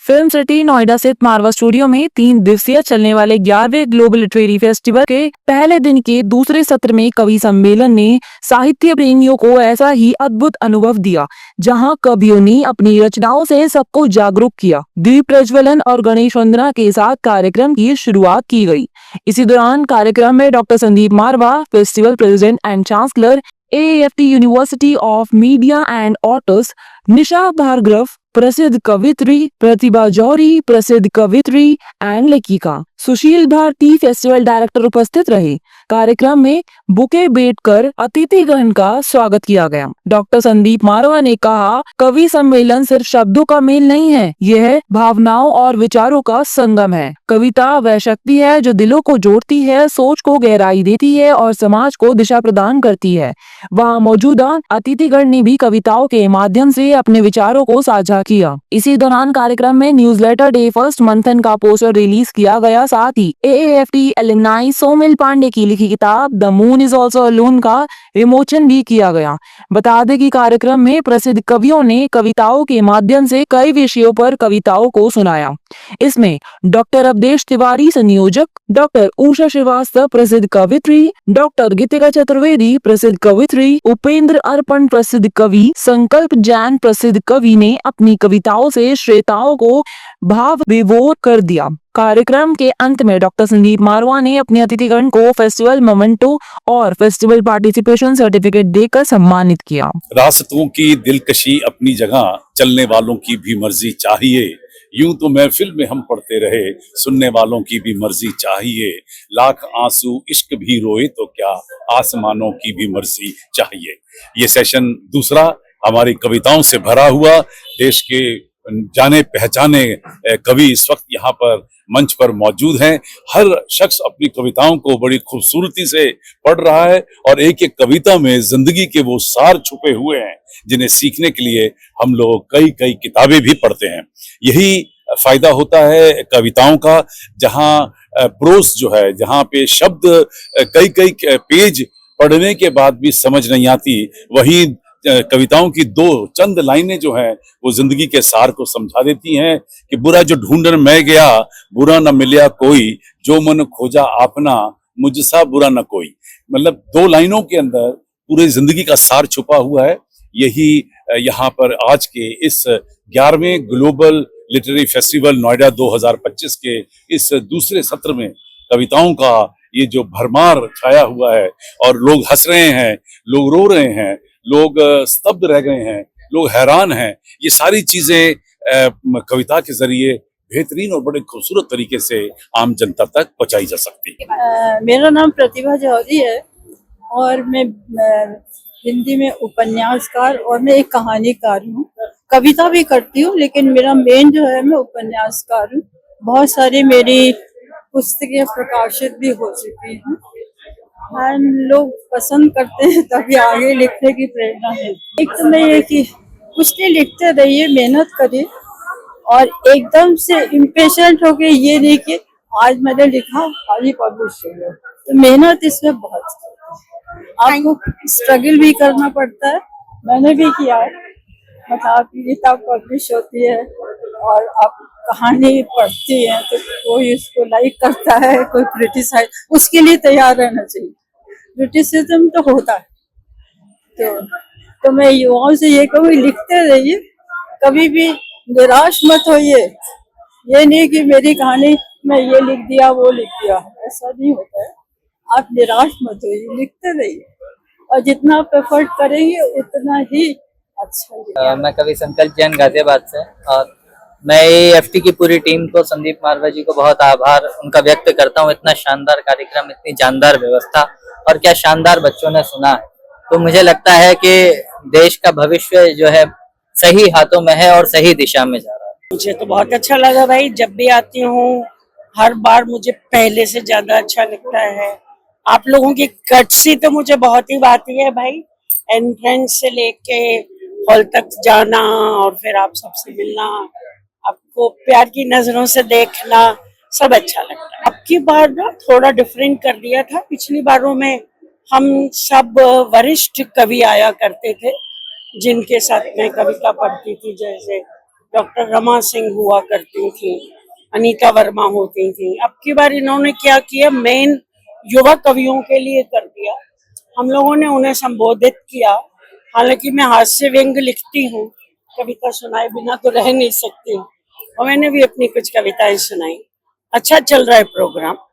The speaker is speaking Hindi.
फिल्म सिटी नोएडा स्थित मारवा स्टूडियो में 3 दिवसीय चलने वाले 11वें ग्लोबल लिटरेरी फेस्टिवल के पहले दिन के दूसरे सत्र में कवि सम्मेलन ने साहित्य प्रेमियों को ऐसा ही अद्भुत अनुभव दिया, जहां कवियों ने अपनी रचनाओं से सबको जागरूक किया। दीप प्रज्वलन और गणेश वंदना के साथ कार्यक्रम की शुरुआत की गई। इसी दौरान कार्यक्रम में doctor Sandeep Marwah, festival president and chancellor, AAFT university of media and arts, Nisha Bhargava, प्रसिद्ध कवित्री प्रतिभा जौहरी, प्रसिद्ध कवित्री एंड लेखिका सुशील भारती फेस्टिवल डायरेक्टर उपस्थित रहे। कार्यक्रम में बुके भेंटकर अतिथिगण का स्वागत किया गया। डॉक्टर संदीप मारवा ने कहा, कवि सम्मेलन सिर्फ शब्दों का मेल नहीं है, यह भावनाओं और विचारों का संगम है। कविता वह शक्ति है जो दिलों को जोड़ती है, सोच को गहराई देती है और समाज को दिशा प्रदान करती है। वहाँ मौजूदा अतिथिगण ने भी कविताओं के माध्यम से अपने विचारों को साझा किया। इसी दौरान कार्यक्रम में न्यूज़लेटर डे फर्स्ट मंथन का पोस्टर रिलीज किया गया। साथ ही AAFT एलुमनाई सोमिल पांडे की लिखी किताब the moon is also alone का विमोचन भी किया गया। बता दें कि कार्यक्रम में प्रसिद्ध कवियों ने कविताओं के माध्यम से कई विषयों पर कविताओं को सुनाया। इसमें डॉक्टर अवधेश तिवारी संयोजक, डॉक्टर उषा श्रीवास्तव प्रसिद्ध कवित्री, डॉक्टर गीतिका चतुर्वेदी प्रसिद्ध कवित्री, उपेंद्र अर्पण प्रसिद्ध कवि, संकल्प जैन प्रसिद्ध कवि ने अपनी कविताओं से श्रोताओं को भाव विभोर कर दिया। कार्यक्रम के अंत में डॉक्टर संदीप मारवा ने अपने अतिथिगण को फेस्टिवल मोमेंटो और फेस्टिवल पार्टिसिपेशन सर्टिफिकेट देकर सम्मानित किया। रास्तों की दिलकशी अपनी जगह, चलने वालों की भी मर्जी चाहिए। यूं तो महफिल में हम पढ़ते रहे, सुनने वालों की भी मर्जी चाहिए। लाख आंसू इश्क भी रोए तो क्या, आसमानों की भी मर्जी चाहिए। ये सेशन दूसरा हमारी कविताओं से भरा हुआ, देश के जाने पहचाने कवि इस वक्त यहाँ पर मंच पर मौजूद हैं। हर शख्स अपनी कविताओं को बड़ी खूबसूरती से पढ़ रहा है और एक एक कविता में जिंदगी के वो सार छुपे हुए हैं, जिन्हें सीखने के लिए हम लोग कई कई किताबें भी पढ़ते हैं। यही फायदा होता है कविताओं का, जहाँ प्रोस जो है, जहाँ पे शब्द कई कई पेज पढ़ने के बाद भी समझ नहीं आती, वहीं कविताओं की दो चंद लाइनें जो हैं वो जिंदगी के सार को समझा देती हैं कि बुरा जो ढूंढन मैं गया, बुरा न मिला कोई, जो मन खोजा आपना, मुझसा बुरा न कोई। मतलब दो लाइनों के अंदर पूरी जिंदगी का सार छुपा हुआ है। यही यहाँ पर आज के इस 11वें ग्लोबल लिटरेरी फेस्टिवल नोएडा 2025 के इस दूसरे सत्र में कविताओं का ये जो भरमार छाया हुआ है, और लोग हंस रहे हैं, लोग रो रहे हैं, लोग स्तब्ध रह गए हैं, लोग हैरान हैं। ये सारी चीजें कविता के जरिए बेहतरीन और बड़े खूबसूरत तरीके से आम जनता तक पहुंचाई जा सकती है। मेरा नाम प्रतिभा जौहरी है और मैं हिंदी में उपन्यासकार और मैं एक कहानीकार हूँ। कविता भी करती हूँ, लेकिन मेरा मेन जो है मैं उपन्यासकार हूँ। बहुत सारी मेरी पुस्तकें प्रकाशित भी हो चुकी हैं। लोग पसंद करते हैं, तभी आगे लिखने की प्रेरणा है। एक तो मैं ये कि कुछ नहीं, लिखते रहिए, मेहनत करिए और एकदम से इम्पेशेंट होके ये नहीं कि आज मैंने लिखा आज ही पब्लिश हो गया। तो मेहनत इसमें बहुत है, आपको स्ट्रगल भी करना पड़ता है। मैंने भी किया है। मतलब आपकी किताब पब्लिश होती है और आप कहानी पढ़ती हैं तो कोई उसको लाइक करता है, कोई क्रिटिसाइज, उसके लिए तैयार रहना चाहिए। क्रिटिसिज्म तो होता है। तो मैं युवाओं से ये कहूँ, लिखते रहिए, कभी भी निराश मत होइए। ये नहीं कि मेरी कहानी मैं ये लिख दिया वो लिख दिया, ऐसा नहीं होता है। आप निराश मत होइए, लिखते रहिए और जितना आप एफर्ट करेंगे उतना ही अच्छा। मैं कवि संकल्प जैन गाजियाबाद से, और मैं AAFT की पूरी टीम को, संदीप मारवा जी को बहुत आभार उनका व्यक्त करता हूँ। इतना शानदार कार्यक्रम, इतनी जानदार व्यवस्था और क्या शानदार बच्चों ने सुना है। तो मुझे लगता है कि देश का भविष्य जो है सही हाथों में है और सही दिशा में जा रहा है। मुझे तो बहुत अच्छा लगा भाई, जब भी आती हूँ हर बार मुझे पहले से ज्यादा अच्छा लगता है। आप लोगों की कटसी तो मुझे बहुत ही भाती है भाई। एंट्रेंस से लेके हॉल तक जाना और फिर आप सबसे मिलना, आपको प्यार की नजरों से देखना, सब अच्छा लगता है। अब की बार ना थोड़ा डिफरेंट कर दिया था। पिछली बारों में हम सब वरिष्ठ कवि आया करते थे, जिनके साथ मैं कविता पढ़ती थी, जैसे डॉक्टर रमा सिंह हुआ करती थी, अनीता वर्मा होती थी। अब की बार इन्होंने क्या किया, मेन युवा कवियों के लिए कर दिया। हम लोगों ने उन्हें संबोधित किया। हालांकि मैं हास्य व्यंग लिखती हूँ, कविता सुनाए बिना तो रह नहीं सकती हूँ, और मैंने भी अपनी कुछ कविताएं सुनाई। अच्छा चल रहा है प्रोग्राम।